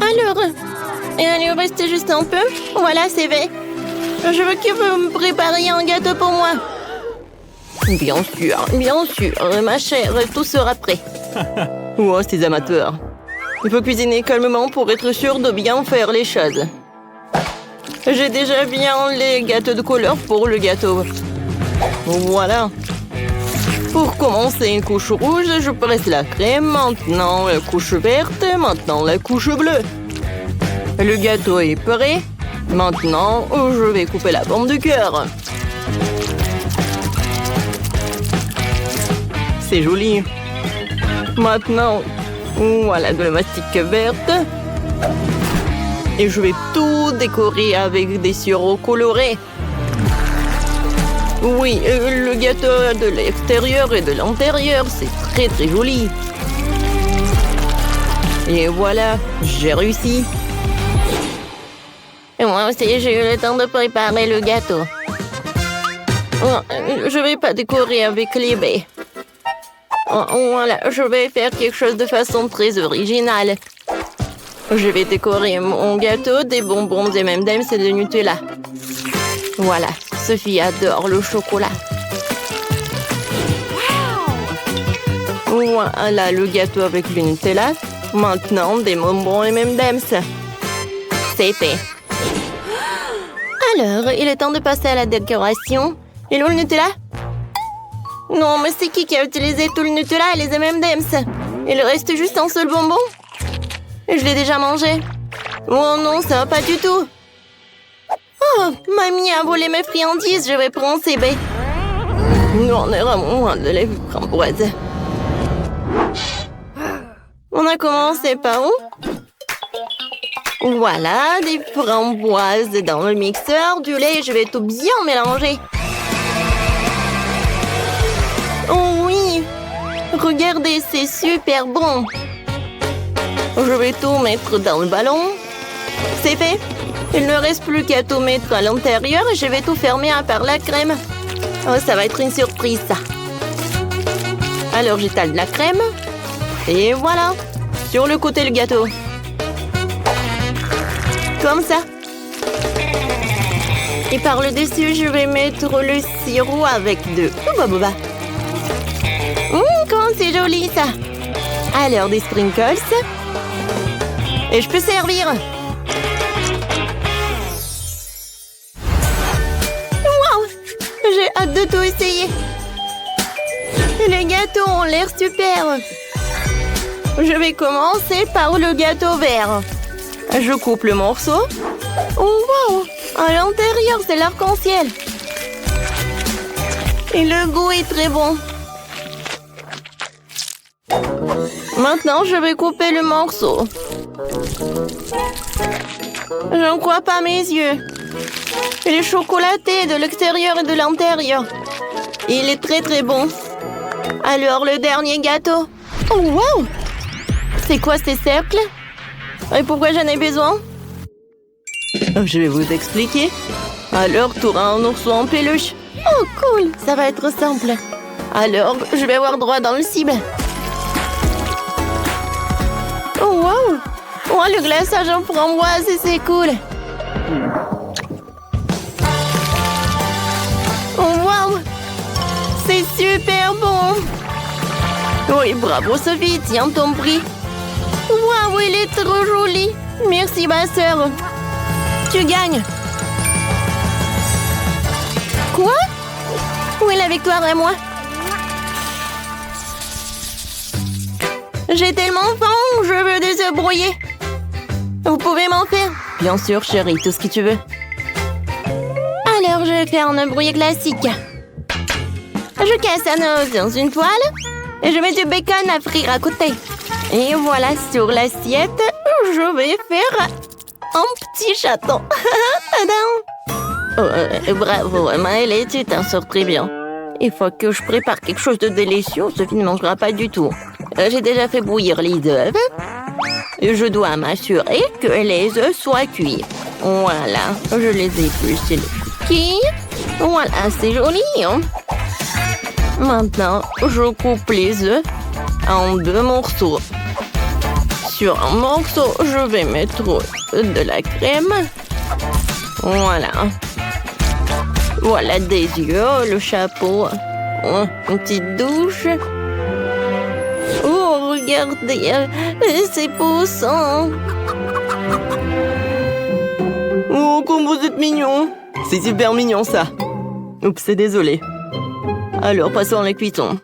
Alors, il lui reste juste un peu. Voilà, c'est fait. Je veux que vous me prépariez un gâteau pour moi. Bien sûr, ma chère, tout sera prêt. Oh, ces amateurs. Il faut cuisiner calmement pour être sûr de bien faire les choses. J'ai déjà bien les gâteaux de couleur pour le gâteau. Voilà. Pour commencer une couche rouge, je presse la crème, maintenant la couche verte, maintenant la couche bleue. Le gâteau est prêt. Maintenant, je vais couper la forme du cœur. C'est joli. Maintenant, voilà de la mastic verte. Et je vais tout décorer avec des sirops colorés. Oui, le gâteau de l'extérieur et de l'intérieur, c'est très très joli. Et voilà, j'ai réussi. Et moi aussi, j'ai eu le temps de préparer le gâteau. Oh, je vais pas décorer avec les baies. Oh, voilà, je vais faire quelque chose de façon très originale. Je vais décorer mon gâteau des bonbons des M&M's et de Nutella. Voilà, Sophie adore le chocolat. Voilà le gâteau avec le Nutella. Maintenant, des bonbons M&M's. C'est fait. Alors, il est temps de passer à la décoration. Et le Nutella? Non, mais c'est qui a utilisé tout le Nutella et les M&M's? Il reste juste un seul bonbon? Je l'ai déjà mangé. Oh non, ça va pas du tout. Oh, mamie a volé mes friandises, je vais prendre ces baies. On est vraiment loin de les framboises. On a commencé par où? Voilà, des framboises dans le mixeur, du lait, je vais tout bien mélanger. Oh oui, regardez, c'est super bon. Je vais tout mettre dans le ballon. C'est fait. Il ne reste plus qu'à tout mettre à l'intérieur et je vais tout fermer à part la crème. Oh, ça va être une surprise, ça. Alors, j'étale de la crème. Et voilà. Sur le côté, le gâteau. Comme ça. Et par le dessus, je vais mettre le sirop avec de... Comment c'est joli, ça. Alors, des sprinkles. Et je peux servir. Wow! J'ai hâte de tout essayer. Les gâteaux ont l'air super. Je vais commencer par le gâteau vert. Je coupe le morceau. Oh, wow! À l'intérieur, c'est l'arc-en-ciel. Et le goût est très bon. Maintenant, je vais couper le morceau. Je ne crois pas mes yeux. Il est chocolaté de l'extérieur et de l'intérieur. Il est très très bon. Alors, le dernier gâteau. Oh, wow! C'est quoi ces cercles? Et pourquoi j'en ai besoin? Je vais vous expliquer. Alors, tu auras un ourson en peluche. Oh, cool! Ça va être simple. Alors, je vais avoir droit dans le cible. Oh, wow! Oh, le glaçage en framboise, c'est cool! Oh, wow! C'est super bon! Oui, bravo Sophie, tiens ton prix! Waouh, il est trop joli! Merci ma sœur! Tu gagnes! Quoi? Où est la victoire à moi? J'ai tellement faim, je veux des œufs brouillés. Vous pouvez m'en faire? Bien sûr, chérie, tout ce que tu veux. Alors, je vais faire un œuf brouillé classique. Je casse un œuf dans une toile et je mets du bacon à frire à côté. Et voilà, sur l'assiette, je vais faire un petit chaton. Bravo, Maëlle, tu t'en sors très bien. Il faut que je prépare quelque chose de délicieux. Sophie ne mangera pas du tout. J'ai déjà fait bouillir les œufs. Je dois m'assurer que les œufs soient cuits. Voilà, je les épluche les coquilles. Voilà, c'est joli. Hein? Maintenant, je coupe les œufs en 2 morceaux. Sur un morceau, je vais mettre de la crème. Voilà. Voilà des yeux, le chapeau. Oh, une petite douche. Oh, regardez, c'est poussant. Oh, comme vous êtes mignon. C'est super mignon, ça. Oups, c'est désolé. Alors, passons à la cuisson.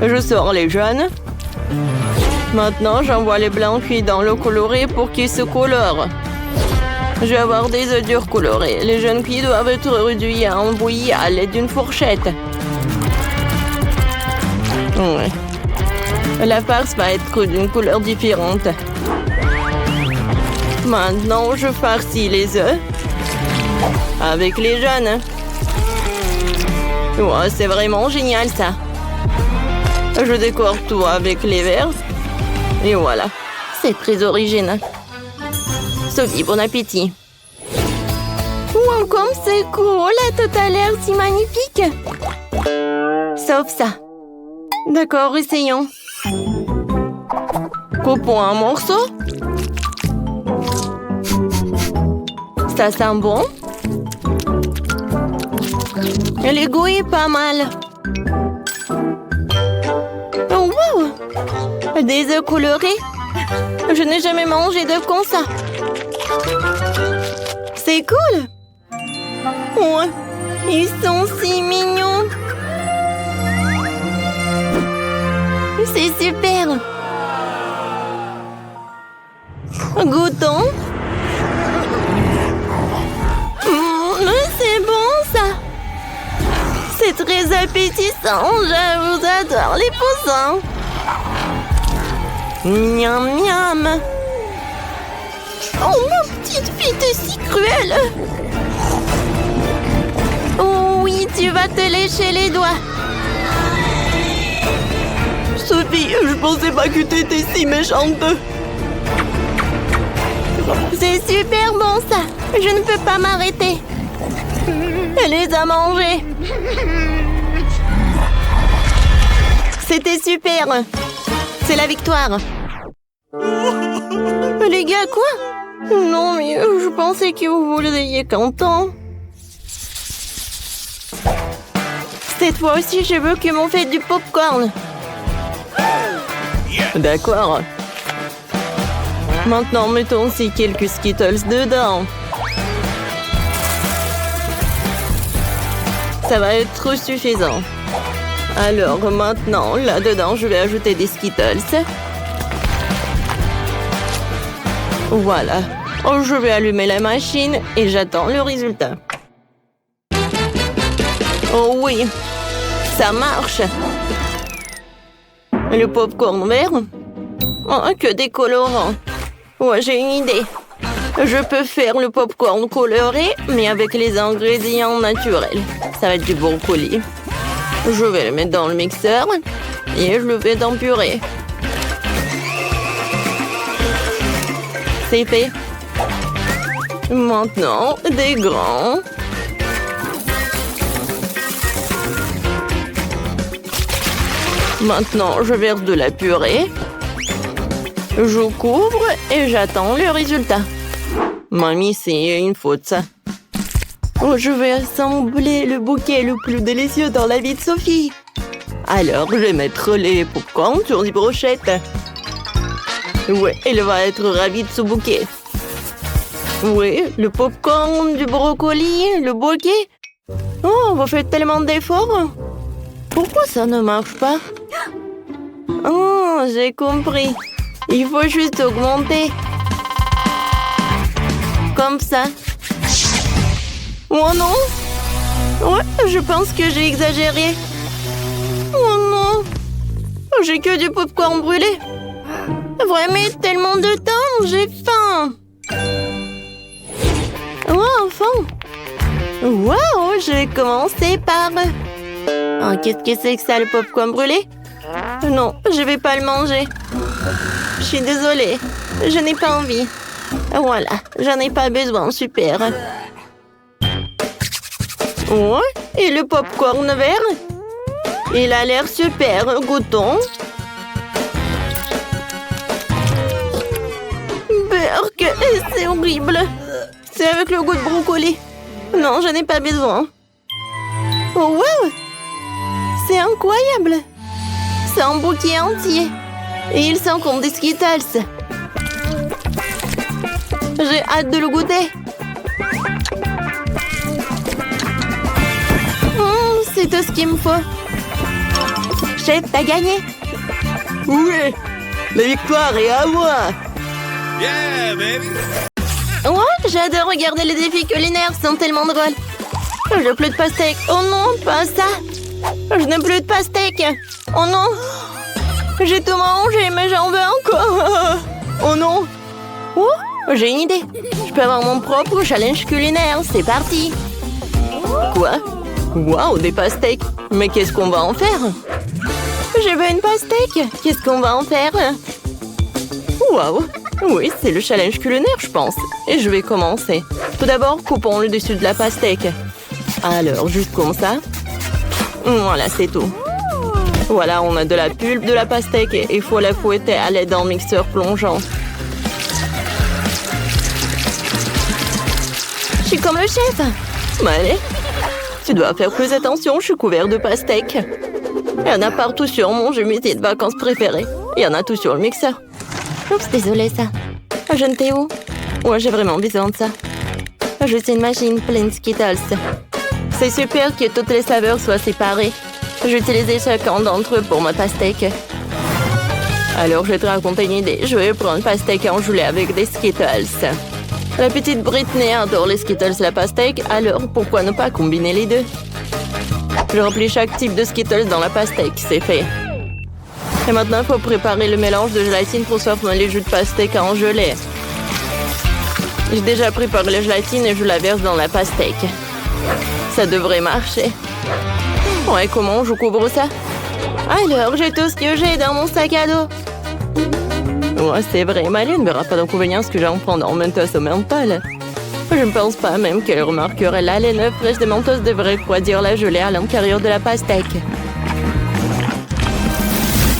Je sors les jaunes. Maintenant, j'envoie les blancs cuits dans l'eau colorée pour qu'ils se colorent. Je vais avoir des œufs durs colorés. Les jaunes cuits doivent être réduits en bouillie à l'aide d'une fourchette. Ouais. La farce va être d'une couleur différente. Maintenant, je farcis les œufs avec les jaunes. Ouais, c'est vraiment génial, ça. Je décore tout avec les verts. Et voilà. C'est très original. Sophie, bon appétit. Wow, comme c'est cool, tout a l'air si magnifique. Sauf ça. D'accord, essayons. Coupons un morceau. Ça sent bon. Le goût est pas mal. Oh, wow! Des œufs colorés. Je n'ai jamais mangé d'œufs comme ça. C'est cool. Ouais, ils sont si mignons. C'est super. Goûtons. C'est bon, ça. C'est très appétissant. Je vous adore les poussins. Miam, miam. Oh, ma petite fille, t'es si cruelle. Oh oui, tu vas te lécher les doigts. Sophie, je pensais pas que t'étais si méchante. C'est super bon, ça. Je ne peux pas m'arrêter. Elle les a mangés. C'était super. C'est la victoire. Les gars, quoi? Non, mais je pensais que vous vouliez content. Cette fois aussi, je veux que m'on fait du popcorn. D'accord. Maintenant, mettons aussi quelques Skittles dedans. Ça va être suffisant. Alors maintenant, là-dedans, je vais ajouter des Skittles. Voilà. Oh, je vais allumer la machine et j'attends le résultat. Oh oui, ça marche. Le popcorn vert. Oh, que des colorants. Ouais, j'ai une idée. Je peux faire le popcorn coloré, mais avec les ingrédients naturels. Ça va être du brocoli. Je vais le mettre dans le mixeur et je le fais dans purée. C'est fait. Maintenant, des grands. Maintenant, je verse de la purée. Je couvre et j'attends le résultat. Mamie, c'est une faute, ça. Oh, je vais assembler le bouquet le plus délicieux dans la vie de Sophie. Alors, je vais mettre les popcorn sur des brochettes. Ouais, elle va être ravie de ce bouquet. Oui, le popcorn, du brocoli, le bouquet. Oh, vous faites tellement d'efforts. Pourquoi ça ne marche pas? Oh, j'ai compris. Il faut juste augmenter. Comme ça. Oh non! Ouais, je pense que j'ai exagéré. Oh non! J'ai que du popcorn brûlé. Vraiment tellement de temps, j'ai faim. Oh, enfin! Wow, je vais commencer par... Oh, qu'est-ce que c'est que ça, le popcorn brûlé? Non, je vais pas le manger. Je suis désolée, je n'ai pas envie. Voilà, j'en ai pas besoin, super. Ouais, et le popcorn vert? Il a l'air super, goûtons. Yark, c'est horrible. C'est avec le goût de brocoli. Non, je n'ai pas besoin. Oh, wow! C'est incroyable. C'est un bouquet entier. Et il sent comme des Skittles. J'ai hâte de le goûter. C'est tout ce qu'il me faut. Chef, t'as gagné. Oui, la victoire est à moi. Yeah, baby! Oh, j'adore regarder les défis culinaires, ils sont tellement drôles. Je n'ai plus de pastèque. Oh non, pas ça. Je n'ai plus de pastèque. Oh non. J'ai tout mangé, mais j'en veux encore. Oh non. Oh, j'ai une idée. Je peux avoir mon propre challenge culinaire. C'est parti. Quoi? Waouh, des pastèques. Mais qu'est-ce qu'on va en faire? Je veux une pastèque. Qu'est-ce qu'on va en faire? Waouh. Oui, c'est le challenge culinaire, je pense. Et je vais commencer. Tout d'abord, coupons le dessus de la pastèque. Alors, juste comme ça. Voilà, c'est tout. Voilà, on a de la pulpe de la pastèque et il faut la fouetter à l'aide d'un mixeur plongeant. Je suis comme le chef. Allez, tu dois faire plus attention, je suis couvert de pastèques. Il y en a partout sur mon jeu de vacances préféré. Il y en a tout sur le mixeur. Oups, désolé ça. Je ne t'ai où? Ouais, j'ai vraiment besoin de ça. Je suis une machine pleine de Skittles. C'est super que toutes les saveurs soient séparées. J'utilisais chacun d'entre eux pour ma pastèque. Alors, je vais te raconter une idée. Je vais prendre pastèque en gelée avec des Skittles. La petite Britney adore les Skittles et la pastèque, alors pourquoi ne pas combiner les deux? Je remplis chaque type de Skittles dans la pastèque, c'est fait. Et maintenant, il faut préparer le mélange de gélatine pour sortir les jus de pastèque en gelée. J'ai déjà préparé la gélatine et je la verse dans la pastèque. Ça devrait marcher. Ouais, comment je couvre ça? Alors, j'ai tout ce que j'ai dans mon sac à dos. Ouais, c'est vrai, Maline ne verra pas d'inconvénient ce que j'en prends dans Mentos au menthol. Je ne pense pas même qu'elle remarquerait la laine fraîche de Mentos devrait refroidir la gelée à l'intérieur de la pastèque.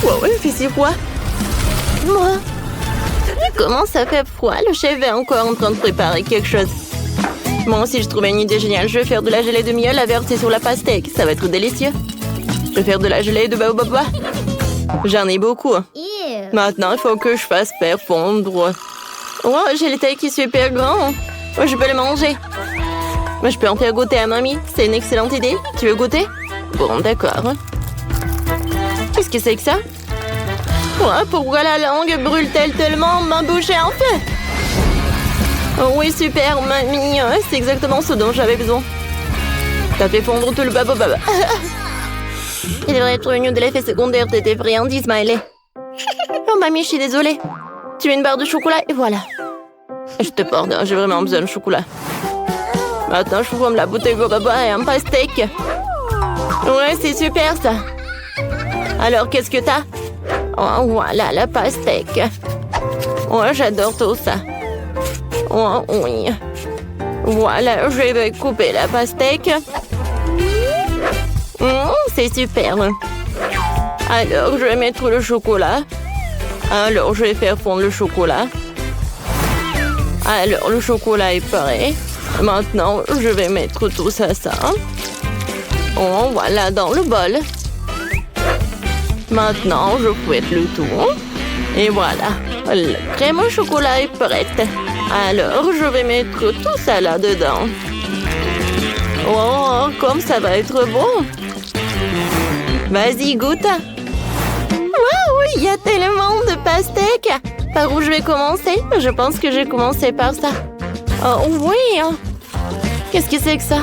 Wow, il fait si froid. Moi, comment ça fait froid? Le chef est encore en train de préparer quelque chose. Moi aussi, je trouvais une idée géniale. Je vais faire de la gelée de miel à verser sur la pastèque. Ça va être délicieux. Je vais faire de la gelée de baobab. J'en ai beaucoup. Maintenant, il faut que je fasse faire fondre. Oh, j'ai le taille qui est super grand. Oh, je peux le manger. Mais je peux en faire goûter à mamie. C'est une excellente idée. Tu veux goûter? Bon, d'accord. Qu'est-ce que c'est que ça? Oh, pourquoi la langue brûle-t-elle tellement? Ma bouche est en feu. Oh oui, super, mamie. C'est exactement ce dont j'avais besoin. T'as fait fondre tout le baobab. Il devrait être une de l'effet secondaire de tes friandises, Smiley. Oh, mamie, je suis désolée. Tu veux une barre de chocolat et voilà. Je te pardonne, j'ai vraiment besoin de chocolat. Maintenant, je forme la bouteille de baba et un pastèque. Ouais, c'est super, ça. Alors, qu'est-ce que t'as? Oh, voilà, la pastèque. Ouais, j'adore tout ça. Oh, oui. Voilà, je vais couper la pastèque. C'est super. Alors, je vais mettre le chocolat. Alors, je vais faire fondre le chocolat. Alors, le chocolat est prêt. Maintenant, je vais mettre tout ça. Oh, voilà, dans le bol. Maintenant, je fouette le tout. Et voilà, la crème au chocolat est prête. Alors, je vais mettre tout ça là-dedans. Oh, comme ça va être bon. Vas-y, goûte. Waouh, il y a tellement de pastèques. Par où je vais commencer? Je pense que je vais commencer par ça. Oh oui. Qu'est-ce que c'est que ça?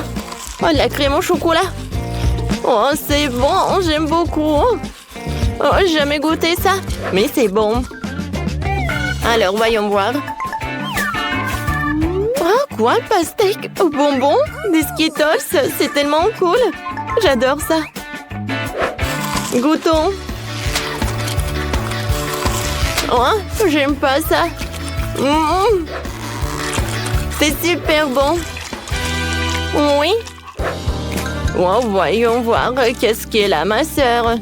Oh, la crème au chocolat. Oh, c'est bon, j'aime beaucoup. Oh, j'ai jamais goûté ça. Mais c'est bon. Alors, voyons voir. Oh, quoi, pastèque? Bonbons? Des Skittles? C'est tellement cool. J'adore ça. Goûtons. Oh, j'aime pas ça. C'est super bon. Oui. Oh, voyons voir qu'est-ce qu'est là, ma sœur.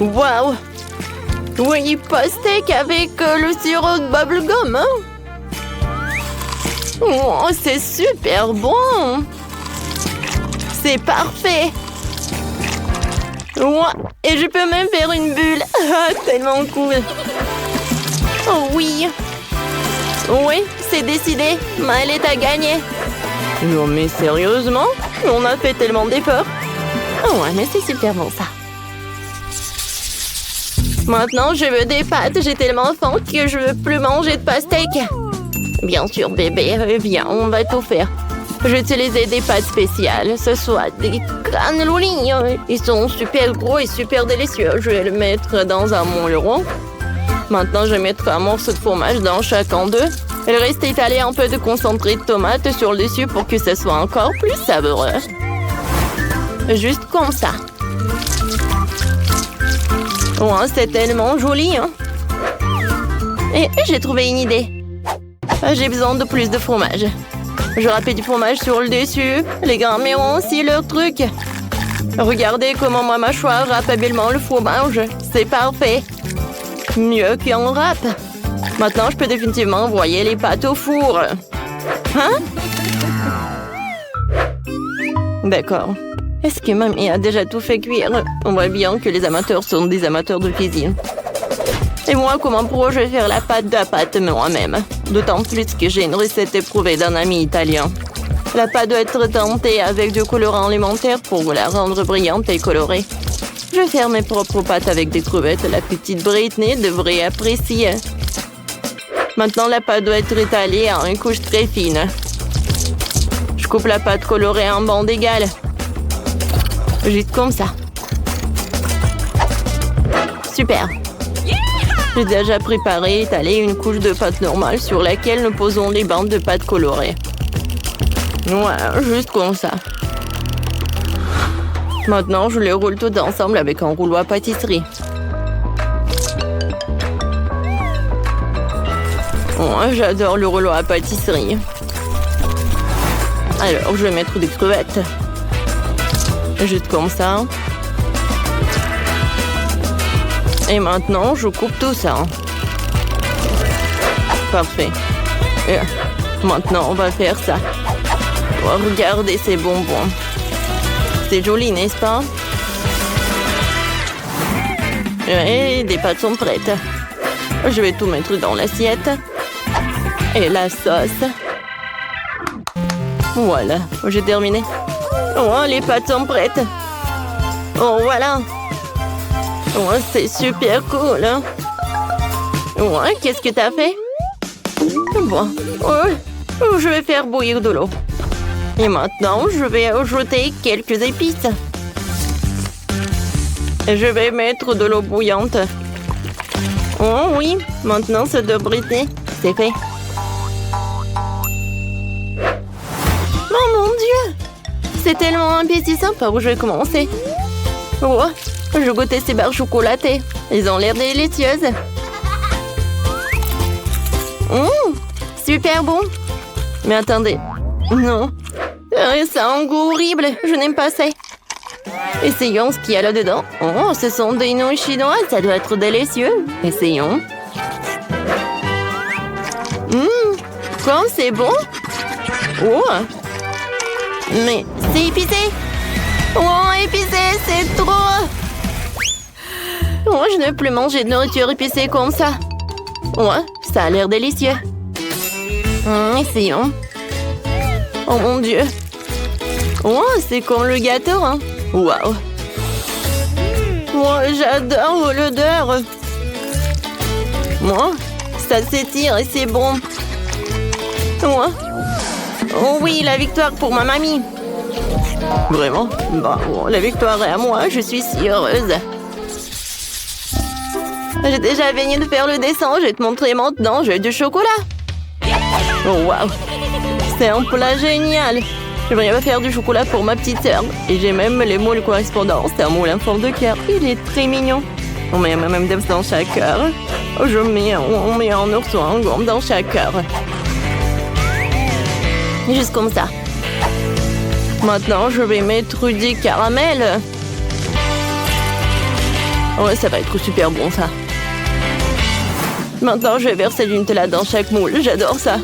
Waouh. Oui, pastèque avec le sirop de bubblegum, hein? Oh, c'est super bon! C'est parfait! Ouais, et je peux même faire une bulle! Ah, tellement cool! Oh oui! Oui, c'est décidé! Maëlette a gagné! Non mais sérieusement? On a fait tellement d'efforts! Oh ouais, mais c'est super bon ça! Maintenant, je veux des pâtes. J'ai tellement faim que je veux plus manger de pastèque. Bien sûr, bébé. Viens, on va tout faire. Je vais utiliser des pâtes spéciales. Ce soit des canneloni. Ils sont super gros et super délicieux. Je vais le mettre dans un moule rond. Maintenant, je vais mettre un morceau de fromage dans chacun d'eux. Et le reste, étaler un peu de concentré de tomate sur le dessus pour que ce soit encore plus savoureux. Juste comme ça. Oh, c'est tellement joli, hein? Et j'ai trouvé une idée. J'ai besoin de plus de fromage. Je râpe du fromage sur le dessus. Les grands-mères ont aussi leur truc. Regardez comment ma mâchoire râpe habilement le fromage. C'est parfait. Mieux qu'un râpe. Maintenant, je peux définitivement envoyer les pâtes au four. Hein? D'accord. Est-ce que mamie a déjà tout fait cuire? On voit bien que les amateurs sont des amateurs de cuisine. Et moi, comment pourrais-je faire la pâte moi-même? D'autant plus que j'ai une recette éprouvée d'un ami italien. La pâte doit être teintée avec du colorant alimentaire pour la rendre brillante et colorée. Je vais faire mes propres pâtes avec des crevettes. La petite Britney devrait apprécier. Maintenant, la pâte doit être étalée en une couche très fine. Je coupe la pâte colorée en bandes égales. Juste comme ça. Super. J'ai déjà préparé et étalé une couche de pâte normale sur laquelle nous posons les bandes de pâte colorées. Voilà, juste comme ça. Maintenant, je les roule toutes ensemble avec un rouleau à pâtisserie. Oh, j'adore le rouleau à pâtisserie. Alors, je vais mettre des crevettes. Juste comme ça. Et maintenant, je coupe tout ça. Parfait. Et maintenant, on va faire ça. Oh, regardez ces bonbons. C'est joli, n'est-ce pas? Et les pâtes sont prêtes. Je vais tout mettre dans l'assiette. Et la sauce. Voilà, j'ai terminé. Oh, les pâtes sont prêtes. Oh, voilà. Oh, c'est super cool. Hein? Ouais, qu'est-ce que t'as fait? Bon, je vais faire bouillir de l'eau. Et maintenant, je vais ajouter quelques épices. Je vais mettre de l'eau bouillante. Oh oui, maintenant c'est de Britney. C'est fait. Oh mon Dieu! C'est tellement appétissant par où je vais commencer. Oh, je goûtais ces barres chocolatées. Ils ont l'air délicieuses. Super bon. Mais attendez. Non. Ça a un goût horrible. Je n'aime pas ça. Essayons ce qu'il y a là-dedans. Oh, ce sont des nouilles chinoises. Ça doit être délicieux. Essayons. Comme c'est bon. Oh. Mais c'est épicé. Oh, épicé, c'est trop. Oh, je ne veux plus manger de nourriture épicée comme ça. Ouais, ça a l'air délicieux. Essayons. Oh mon Dieu. Oh, c'est comme le gâteau, hein. Waouh. Moi, j'adore l'odeur. Moi, ça s'étire et c'est bon. Ouais. Oh oui, la victoire pour ma mamie. Vraiment? Bon, la victoire est à moi, je suis si heureuse. J'ai déjà fini de faire le dessin, je vais te montrer maintenant, j'ai du chocolat. Oh waouh, c'est un plat génial. J'aimerais faire du chocolat pour ma petite sœur. Et j'ai même les moules correspondants, c'est un moule en forme de cœur. Il est très mignon. On met même des dans chaque cœur. On met un ourson en gomme dans chaque cœur. Juste comme ça. Maintenant, je vais mettre du caramel. Ouais, ça va être super bon, ça. Maintenant, je vais verser du Nutella dans chaque moule. J'adore ça.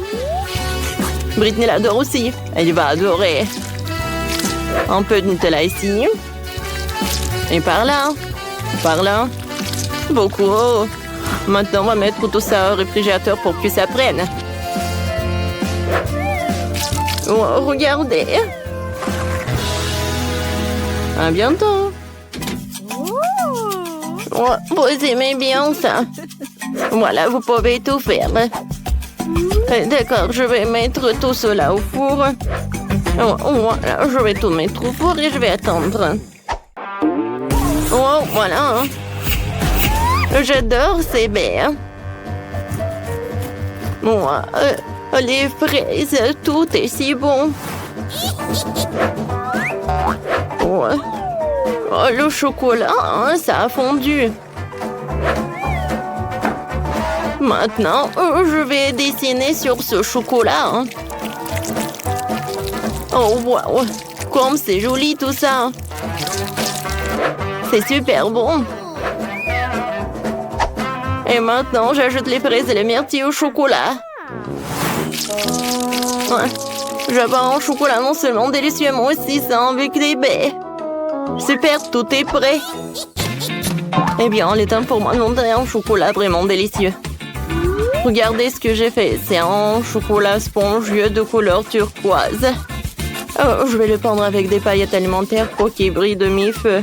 Britney l'adore aussi. Elle va adorer. Un peu de Nutella ici. Et par là. Par là. Beaucoup. Maintenant, on va mettre tout ça au réfrigérateur pour que ça prenne. Oh, regardez. À bientôt. Oh, vous aimez bien ça. Voilà, vous pouvez tout faire. D'accord, je vais mettre tout cela au four. Voilà, je vais tout mettre au four et je vais attendre. Oh, voilà. J'adore ces baies. Les fraises, tout est si bon. Oh, le chocolat, hein, ça a fondu. Maintenant, je vais dessiner sur ce chocolat. Hein. Oh, wow! Comme c'est joli tout ça! C'est super bon! Et maintenant, j'ajoute les fraises et les myrtilles au chocolat. Ouais. J'avais un chocolat non seulement délicieux, mais aussi ça avec des baies. Super, tout est prêt. Eh bien, il est temps pour moi de montrer un chocolat vraiment délicieux. Regardez ce que j'ai fait. C'est un chocolat spongieux de couleur turquoise. Oh, je vais le peindre avec des paillettes alimentaires pour qu'il brille de mi-feu.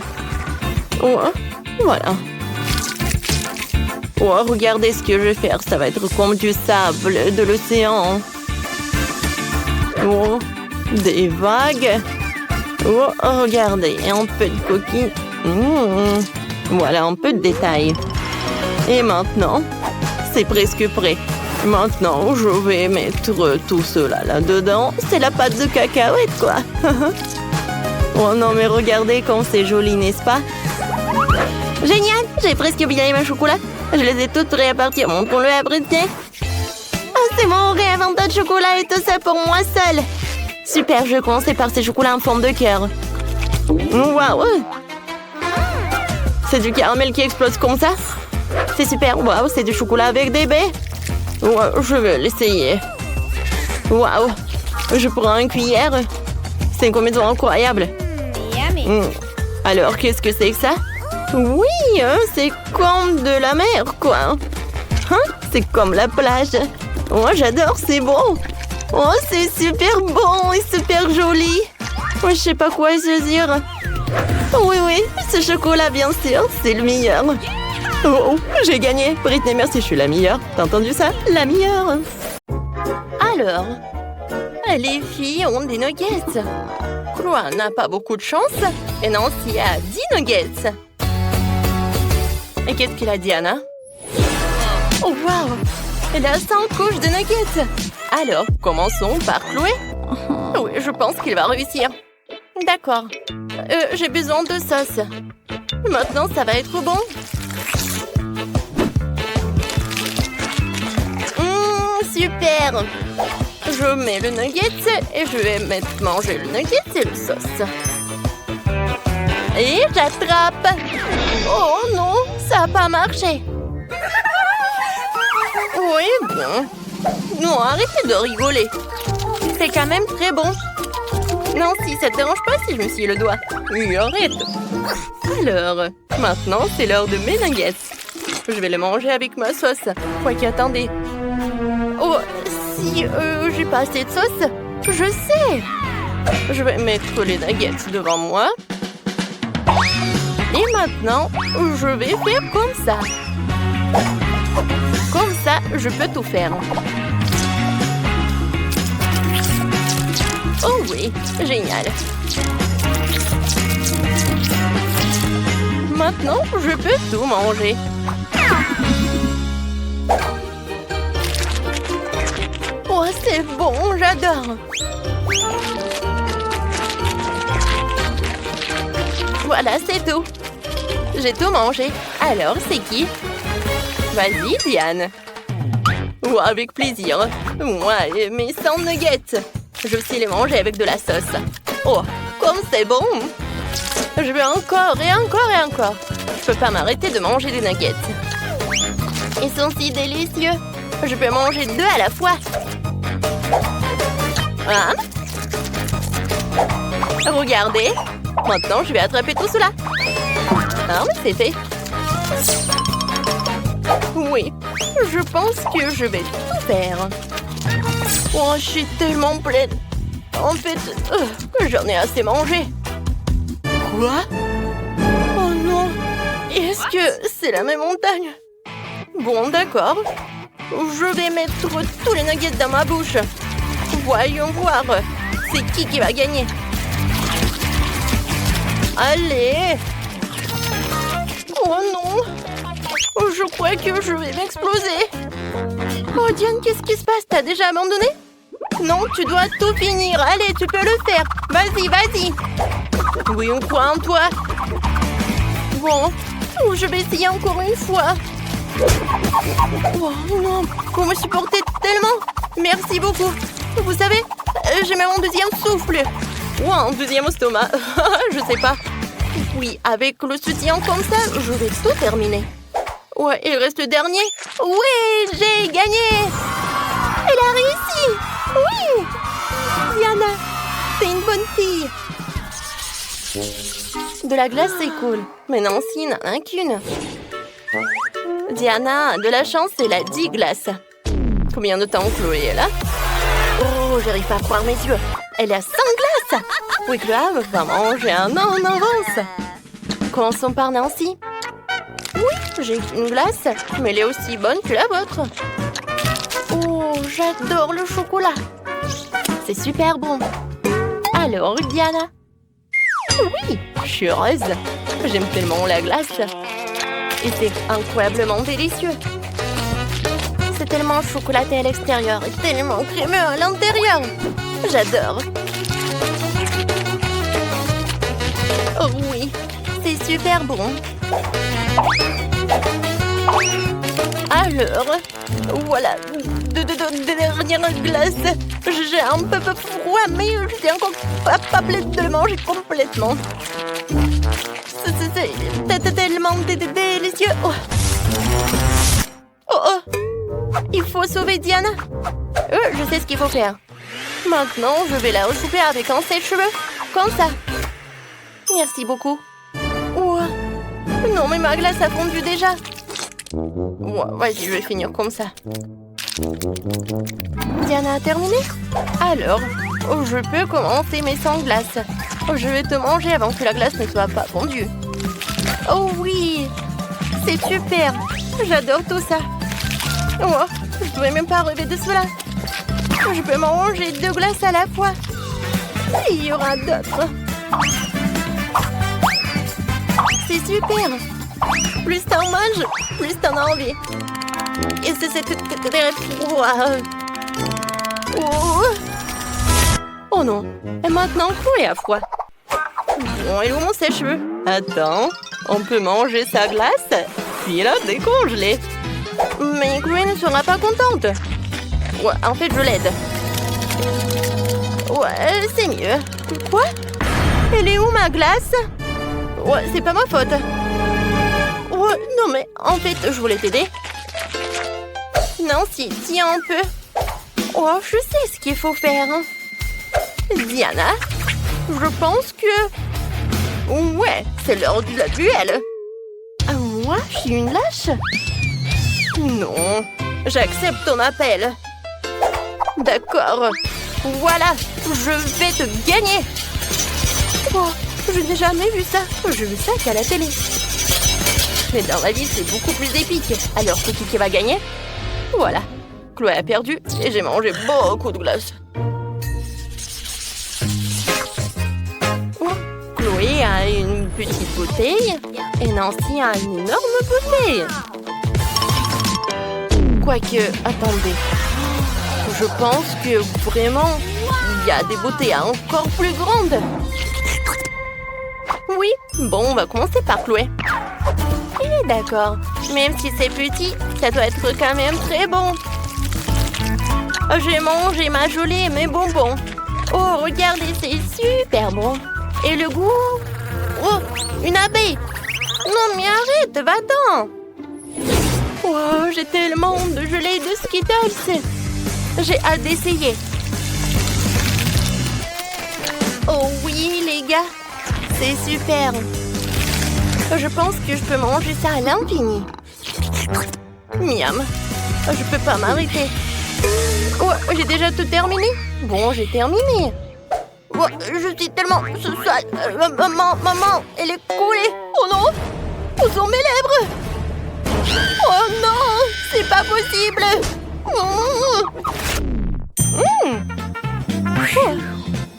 Oh, voilà. Oh, regardez ce que je vais faire. Ça va être comme du sable de l'océan. Oh, des vagues. Oh, regardez. Un peu de coquille. Voilà, un peu de détails. Et maintenant, c'est presque prêt. Maintenant, je vais mettre tout cela là-dedans. C'est la pâte de cacahuète, quoi. Oh non, mais regardez comme c'est joli, n'est-ce pas? Génial! J'ai presque oublié mes chocolats. Je les ai toutes prêts à partir. Montrons-le à Britney. Ah, c'est mon réinventeur de chocolat et tout ça pour moi seule. Super, je vais commencer par ces chocolats en forme de cœur. Waouh! C'est du caramel qui explose comme ça? C'est super. Waouh, c'est du chocolat avec des baies. Wow, je vais l'essayer. Waouh! Je prends une cuillère. C'est une combinaison incroyable. Alors, qu'est-ce que c'est que ça? Oui, c'est comme de la mer, quoi. Hein? C'est comme la plage. Oh, j'adore, c'est bon. Oh, c'est super bon et super joli. Oh, je sais pas quoi saisir. Oui, ce chocolat, bien sûr, c'est le meilleur. Oh, j'ai gagné. Britney, merci, je suis la meilleure. T'as entendu ça? La meilleure. Alors, les filles ont des nuggets. Chloé n'a pas beaucoup de chance. Et Nancy a 10 nuggets. Et qu'est-ce qu'il a dit, Anna? Oh, waouh! Elle a 5 couches de nuggets. Alors, commençons par Chloé. Oui, je pense qu'il va réussir. D'accord. J'ai besoin de sauce. Maintenant, ça va être bon. Super! Je mets le nugget et je vais manger le nugget et le sauce. Et j'attrape! Oh non, ça n'a pas marché! Oui, bon. Non, arrêtez de rigoler. C'est quand même très bon. Non, si ça te dérange pas si je me scie le doigt. Oui, arrête. Alors, maintenant, c'est l'heure de mes nuggets. Je vais les manger avec ma sauce. Quoique, attendez. Oh, si j'ai pas assez de sauce, je sais. Je vais mettre les nuggets devant moi. Et maintenant, je vais faire comme ça. Comme ça, je peux tout faire. Oh oui, génial. Maintenant, je peux tout manger. Oh, c'est bon, j'adore. Voilà, c'est tout. J'ai tout mangé. Alors, c'est qui? Vas-y, Diane. Oh, avec plaisir. Ouais, mes 100 nuggets. Je vais aussi les manger avec de la sauce. Oh, comme c'est bon! Je veux encore et encore et encore. Je peux pas m'arrêter de manger des nuggets. Ils sont si délicieux. Je peux manger 2 à la fois. Hein? Regardez. Maintenant, je vais attraper tout cela. Ah, c'est fait. Oui, je pense que je vais tout faire. Oh, je suis tellement pleine. En fait, j'en ai assez mangé. Quoi? Oh non. Est-ce que c'est la même montagne? Bon, d'accord. Je vais mettre tous les nuggets dans ma bouche. Voyons voir. C'est qui va gagner? Allez! Oh non! Je crois que je vais m'exploser. Oh Diane, qu'est-ce qui se passe? T'as déjà abandonné? Non, tu dois tout finir. Allez, tu peux le faire. Vas-y, vas-y. Oui, on croit en toi. Bon, je vais essayer encore une fois. Oh non, vous me supportez tellement. Merci beaucoup. Vous savez, j'ai même un deuxième souffle. Ou un deuxième estomac. Je sais pas. Oui, avec le soutien comme ça, je vais tout terminer. Ouais, il reste le dernier. Oui, j'ai gagné. Elle a réussi. Oui. Diana, t'es une bonne fille. De la glace, c'est cool. Mais Nancy n'en a qu'une. Diana a de la chance, elle a 10 glaces. Combien de temps Chloé est là? Oh, j'arrive pas à croire mes yeux. Elle a 100 glaces. Oui, Chloé va manger un an en avance. Commençons par Nancy. Oui, j'ai une glace, mais elle est aussi bonne que la vôtre. Oh, j'adore le chocolat. C'est super bon. Alors, Diana? Oui, je suis heureuse. J'aime tellement la glace. Et c'est incroyablement délicieux. C'est tellement chocolaté à l'extérieur et tellement crémeux à l'intérieur. J'adore. Oh oui, c'est super bon. Alors, voilà, de dernière glace. J'ai un peu froid, mais je suis encore pas pleine de le manger complètement. C'est tellement délicieux. Oh. Oh oh. Il faut sauver Diana. Je sais ce qu'il faut faire. Maintenant, je vais la recouper avec un sèche-cheveux. Comme ça. Merci beaucoup. Oh. Non, mais ma glace a fondu déjà. Vas-y, je vais finir comme ça. Diana a terminé? Alors, je peux commencer mes 100 glaces. Je vais te manger avant que la glace ne soit pas fondue. Oh oui! C'est super! J'adore tout ça. Oh, je ne pouvais même pas rêver de cela. Je peux manger 2 glaces à la fois. Et il y aura d'autres. C'est super! Plus t'en manges, plus t'en as envie. Et c'est très froid. Oh non. Et maintenant, Chloé a froid. Bon, et où mon sèche-cheveux? Attends, on peut manger sa glace, puis la décongeler. Mais Chloé ne sera pas contente. Ouais, en fait, je l'aide. Ouais, c'est mieux. Quoi? Elle est où ma glace? Ouais, c'est pas ma faute. Ouais, non mais, en fait, je voulais t'aider. Nancy, tiens un peu. Oh, je sais ce qu'il faut faire. Diana, je pense que... Ouais, c'est l'heure de la duel. Moi, je suis une lâche? Non, j'accepte ton appel. D'accord. Voilà, je vais te gagner. Oh, je n'ai jamais vu ça. J'ai vu ça qu'à la télé. Mais dans la vie, c'est beaucoup plus épique. Alors, c'est qui va gagner? Voilà. Chloé a perdu et j'ai mangé beaucoup de glace. Oh, Chloé a une petite bouteille et Nancy a une énorme bouteille. Quoique, attendez. Je pense que vraiment, il y a des bouteilles encore plus grandes. Oui, bon, on va commencer par Chloé. D'accord, même si c'est petit, ça doit être quand même très bon. J'ai mangé ma gelée et mes bonbons. Oh, regardez, c'est super bon. Et le goût? Oh, une abeille. Non, mais arrête, va-t'en. Wow, j'ai tellement de gelée de Skittles. J'ai hâte d'essayer. Oh oui, les gars, c'est super. Je pense que je peux manger ça à l'infini. Miam. Je peux pas m'arrêter. Oh, j'ai déjà tout terminé. Bon, j'ai terminé. Oh, je suis tellement sale. Maman, elle est coulée. Oh non, où sont mes lèvres? Oh non, c'est pas possible.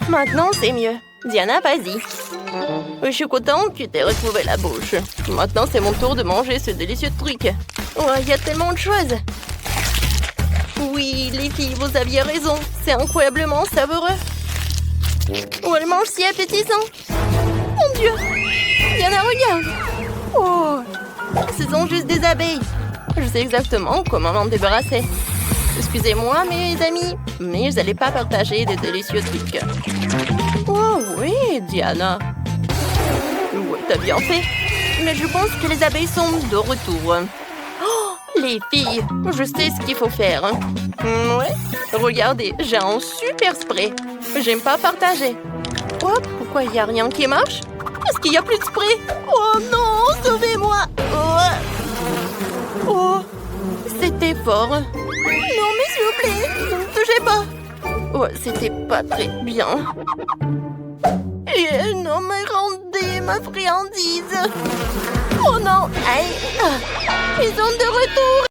Maintenant, c'est mieux. Diana, vas-y. Je suis contente que tu aies retrouvé la bouche. Maintenant, c'est mon tour de manger ce délicieux truc. Oh, il y a tellement de choses. Oui, les filles, vous aviez raison. C'est incroyablement savoureux. Oh, elle mange si appétissant. Mon Dieu. Diana, regarde. Oh, ce sont juste des abeilles. Je sais exactement comment m'en débarrasser. Excusez-moi, mes amis, mais vous n'allez pas partager des délicieux trucs. Oh oui, Diana. Ouais, t'as bien fait. Mais je pense que les abeilles sont de retour. Oh, les filles, je sais ce qu'il faut faire. Ouais, regardez, j'ai un super spray. J'aime pas partager. Oh, pourquoi il n'y a rien qui marche? Est-ce qu'il y a plus de spray? Oh non, sauvez-moi! Oh, c'était fort. Non, mais s'il vous plaît, ne me touchez pas. Oh, c'était pas très bien. Et non, mais rendez ma friandise. Oh non, aïe. Ils sont de retour.